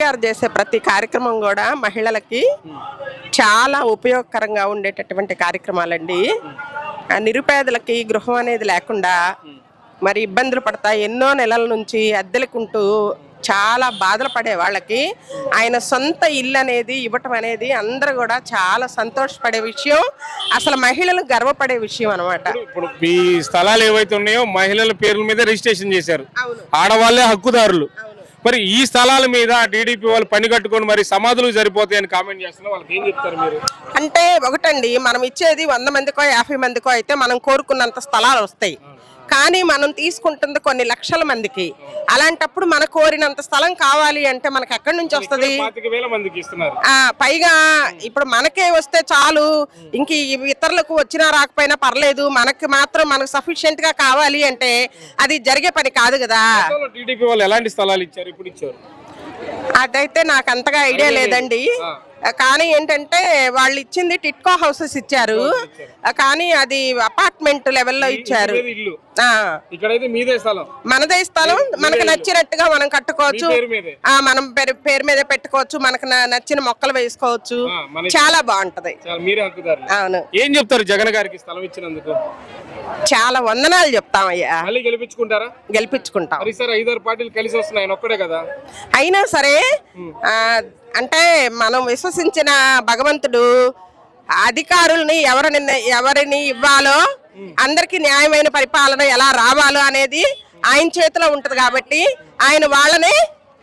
గారు చేసే ప్రతి కార్యక్రమం కూడా మహిళలకి చాలా ఉపయోగకరంగా ఉండేటటువంటి కార్యక్రమాలండి. నిరుపేదలకి గృహం అనేది లేకుండా మరి ఇబ్బందులు పడతా ఎన్నో నెలల నుంచి అద్దెలకుంటూ చాలా బాధలు పడే వాళ్ళకి ఆయన సొంత ఇల్లు అనేది ఇవ్వటం అనేది అందరూ కూడా చాలా సంతోషపడే విషయం, అసలు మహిళలు గర్వపడే విషయం అనమాట. ఇప్పుడు ఈ స్థలాలు ఏవైతే ఉన్నాయో మహిళల పేర్ల మీద రిజిస్ట్రేషన్ చేశారు, ఆడవాళ్లే హక్కుదారులు. మరి ఈ స్థలాల మీద టీడీపీ వాళ్ళు పని కట్టుకొని మరి సమాధులు సరిపోతాయని కామెంట్ చేస్తున్నారు, వాళ్ళకి ఏం చెప్తారు మీరు? అంటే ఒకటండి, మనం ఇచ్చేది 100 మందికో 50 మందికో అయితే మనం కోరుకున్నంత స్థలాలు వస్తాయి, కానీ మనం తీసుకుంటుంది కొన్ని లక్షల మందికి. అలాంటప్పుడు మన కోరినంత స్థలం కావాలి అంటే మనకు ఎక్కడి నుంచి వస్తుంది? పైగా ఇప్పుడు మనకే వస్తే చాలు, ఇంక ఇతరులకు వచ్చినా రాకపోయినా పర్లేదు, మనకు మాత్రం మనకు సఫిషియెంట్ గా కావాలి అంటే అది జరిగే పని కాదు కదా. టీడీపీ వాళ్ళు ఎలాంటి స్థలాలు ఇచ్చారు, ఇప్పుడు ఇచ్చారు? అదైతే నాకు అంతగా ఐడియా లేదండి. కానీ ఏంటంటే వాళ్ళు ఇచ్చింది టిట్కో హౌసెస్ ఇచ్చారు, కానీ అది అపార్ట్మెంట్ లెవెల్లో ఇచ్చారు. మనదే స్థలం, మనకు నచ్చినట్టుగా మనం కట్టుకోవచ్చు, మనం పేరు మీద పెట్టుకోవచ్చు, మనకు నచ్చిన మొక్కలు వేసుకోవచ్చు, చాలా బాగుంటది. అవును. ఏం చెప్తారు జగన్ గారికి స్థలం ఇచ్చినందుకు? చాలా వందనాలు చెప్తామయ్యా. గెలిపించుకుంటాం. 5-6 పార్టీలు కలిసి వస్తున్నాయి ఒక్కడే కదా. అయినా సరే అంటే మనం విశ్వసించిన భగవంతుడు అధికారుల్ని ఎవరిని ఇవ్వాలో, అందరికి న్యాయమైన పరిపాలన ఎలా రావాలో అనేది ఆయన చేతిలో ఉంటది కాబట్టి ఆయన వాళ్ళనే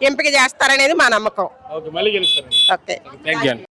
ఎంపిక చేస్తారనేది మా నమ్మకం. ఓకే.